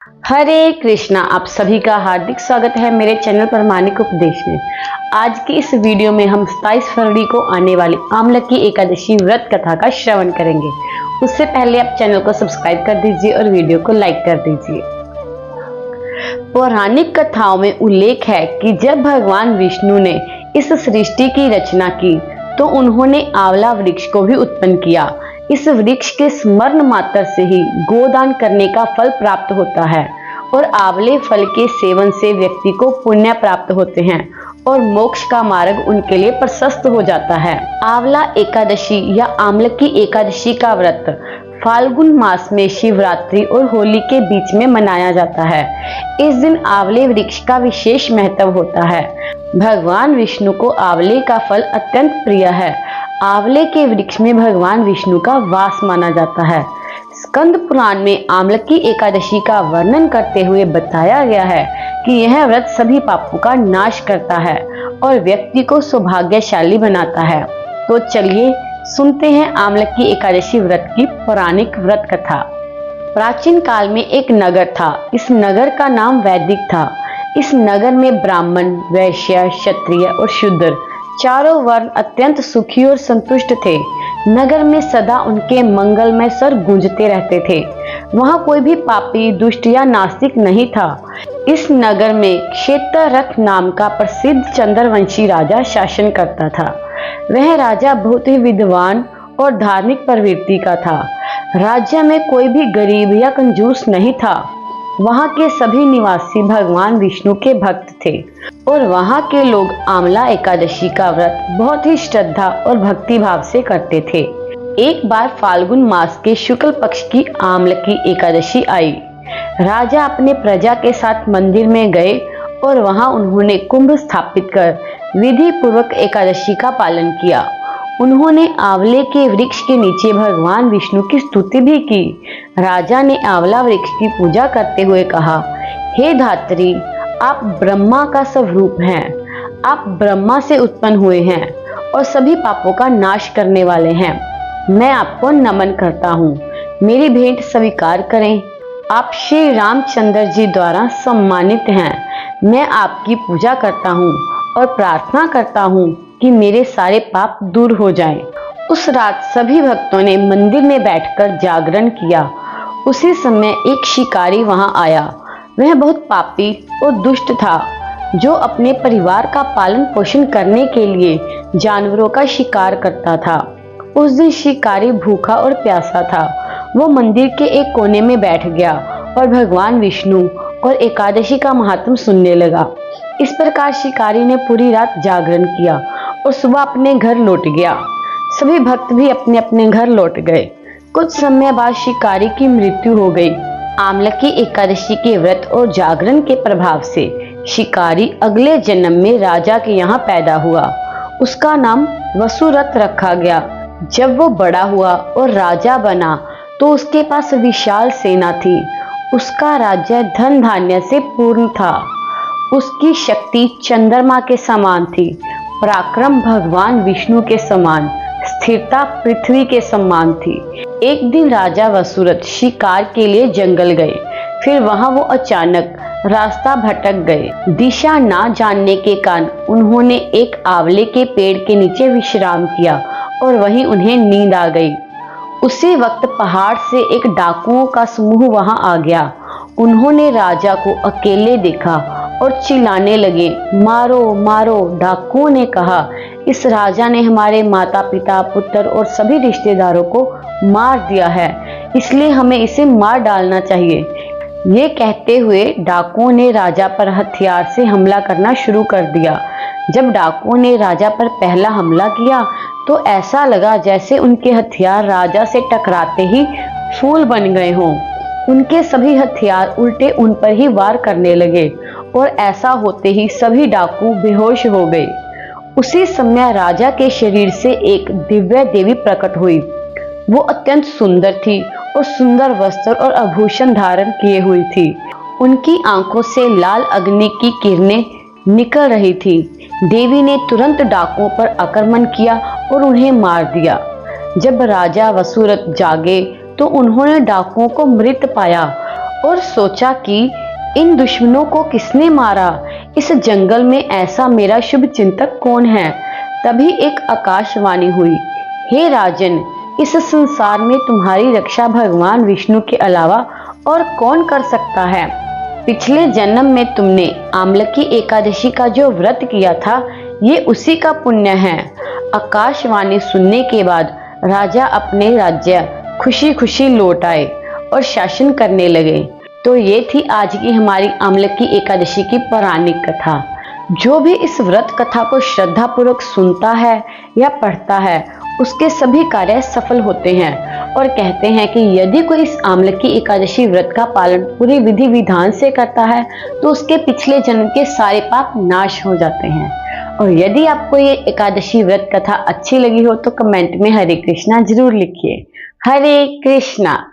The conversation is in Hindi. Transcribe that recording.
हरे कृष्णा। आप सभी का हार्दिक स्वागत है मेरे चैनल प्रमाणिक उपदेश में। आज की इस वीडियो में हम 27 फरवरी को आने वाली आमलकी एकादशी व्रत कथा का श्रवण करेंगे। उससे पहले आप चैनल को सब्सक्राइब कर दीजिए और वीडियो को लाइक कर दीजिए। पौराणिक कथाओं में उल्लेख है कि जब भगवान विष्णु ने इस सृष्टि की रचना की तो उन्होंने आंवला वृक्ष को भी उत्पन्न किया। इस वृक्ष के स्मरण मात्र से ही गोदान करने का फल प्राप्त होता है और आंवले फल के सेवन से व्यक्ति को पुण्य प्राप्त होते हैं और मोक्ष का मार्ग उनके लिए प्रशस्त हो जाता है। आंवला एकादशी या आमलकी एकादशी का व्रत फाल्गुन मास में शिवरात्रि और होली के बीच में मनाया जाता है। इस दिन आंवले वृक्ष का विशेष महत्व होता है। भगवान विष्णु को आंवले का फल अत्यंत प्रिय है। आंवले के वृक्ष में भगवान विष्णु का वास माना जाता है। स्कंद पुराण में आमलकी एकादशी का वर्णन करते हुए बताया गया है कि यह व्रत सभी पापों का नाश करता है और व्यक्ति को सौभाग्यशाली बनाता है। तो चलिए सुनते हैं आमलकी एकादशी व्रत की पौराणिक व्रत कथा। प्राचीन काल में एक नगर था। इस नगर का नाम वैदिक था। इस नगर में ब्राह्मण, वैश्य, क्षत्रिय और शूद्र चारों वर्ण अत्यंत सुखी और संतुष्ट थे। नगर में सदा उनके मंगलमय स्वर गूंजते रहते थे। वहां कोई भी पापी, दुष्ट या नास्तिक नहीं था। इस नगर में क्षेत्ररथ नाम का प्रसिद्ध चंद्रवंशी राजा शासन करता था। वह राजा बहुत ही विद्वान और धार्मिक प्रवृत्ति का था। राज्य में कोई भी गरीब या कंजूस नहीं था। वहां के सभी निवासी भगवान विष्णु के भक्त थे और वहां के लोग आंवला एकादशी का व्रत बहुत ही श्रद्धा और भक्ति भाव से करते थे। एक बार फाल्गुन मास के शुक्ल पक्ष की आमलकी एकादशी आई। राजा अपने प्रजा के साथ मंदिर में गए और वहां उन्होंने कुंभ स्थापित कर विधि पूर्वक एकादशी का पालन किया। उन्होंने आंवले के वृक्ष के नीचे भगवान विष्णु की स्तुति भी की। राजा ने आंवला वृक्ष की पूजा करते हुए कहा, हे धात्री, आप ब्रह्मा का स्वरूप हैं। आप ब्रह्मा से उत्पन्न हुए हैं और सभी पापों का नाश करने वाले हैं। मैं आपको नमन करता हूँ। मेरी भेंट स्वीकार करें। आप श्री रामचंद्र जी द्वारा सम्मानित हैं। मैं आपकी पूजा करता हूँ और प्रार्थना करता हूँ कि मेरे सारे पाप दूर हो जाएं। उस रात सभी भक्तों ने मंदिर में बैठकर जागरण किया। उसी समय एक शिकारी वहां आया। वह बहुत पापी और दुष्ट था, जो अपने परिवार का पालन पोषण करने के लिए जानवरों का शिकार करता था। उस दिन शिकारी भूखा और प्यासा था। वो मंदिर के एक कोने में बैठ गया और भगवान विष्णु और एकादशी का महात्म सुनने लगा। इस प्रकार शिकारी ने पूरी रात जागरण किया और सुबह अपने घर लौट गया। सभी भक्त भी अपने अपने घर लौट गए। कुछ समय बाद शिकारी की मृत्यु हो गई। आमलकी एकादशी के व्रत और जागरण के प्रभाव से शिकारी अगले जन्म में राजा के यहाँ पैदा हुआ। उसका नाम वसुरथ रखा गया। जब वो बड़ा हुआ और राजा बना तो उसके पास विशाल सेना थी। उसका राज्य धन धान्य से पूर्ण था। उसकी शक्ति चंद्रमा के समान थी, पराक्रम भगवान विष्णु के समान, स्थिरता पृथ्वी के समान थी। एक दिन राजा वसुरथ शिकार के लिए जंगल गए। फिर वहां वो अचानक रास्ता भटक गए। दिशा ना जानने के कारण उन्होंने एक आंवले के पेड़ के नीचे विश्राम किया और वहीं उन्हें नींद आ गई। उसी वक्त पहाड़ से एक डाकुओं का समूह वहां आ गया। उन्होंने राजा को अकेले देखा और चिल्लाने लगे, मारो मारो। डाकुओं ने कहा, इस राजा ने हमारे माता पिता, पुत्र और सभी रिश्तेदारों को मार दिया है, इसलिए हमें इसे मार डालना चाहिए। ये कहते हुए डाकुओं ने राजा पर हथियार से हमला करना शुरू कर दिया। जब डाकुओं ने राजा पर पहला हमला किया तो ऐसा लगा जैसे उनके हथियार राजा से टकराते ही फूल बन गए हों। उनके सभी हथियार उल्टे उन पर ही वार करने लगे और ऐसा होते ही सभी डाकू बेहोश हो गए। उसी समय राजा के शरीर से एक दिव्य देवी प्रकट हुई। वो अत्यंत सुंदर थी और सुंदर वस्त्र और आभूषण धारण किए हुई थी। उनकी आंखों से लाल अग्नि की किरणें निकल रही थी। देवी ने तुरंत डाकुओं पर आक्रमण किया और उन्हें मार दिया। जब राजा वसुरथ जागे तो उन्होंने डाकुओं को मृत पाया और सोचा कि इन दुश्मनों को किसने मारा, इस जंगल में ऐसा मेरा शुभ चिंतक कौन है। तभी एक आकाशवाणी हुई, हे राजन, इस संसार में तुम्हारी रक्षा भगवान विष्णु के अलावा और कौन कर सकता है। पिछले जन्म में तुमने आमलकी एकादशी का जो व्रत किया था, ये उसी का पुण्य है। आकाशवाणी सुनने के बाद राजा अपने राज्य खुशी खुशी लौट आए और शासन करने लगे। तो ये थी आज की हमारी आमलकी एकादशी की पौराणिक कथा। जो भी इस व्रत कथा को श्रद्धा पूर्वक सुनता है या पढ़ता है, उसके सभी कार्य सफल होते हैं। और कहते हैं कि यदि कोई इस आमलकी एकादशी व्रत का पालन पूरी विधि विधान से करता है तो उसके पिछले जन्म के सारे पाप नाश हो जाते हैं। और यदि आपको ये एकादशी व्रत कथा अच्छी लगी हो तो कमेंट में हरे कृष्णा जरूर लिखिए। हरे कृष्णा।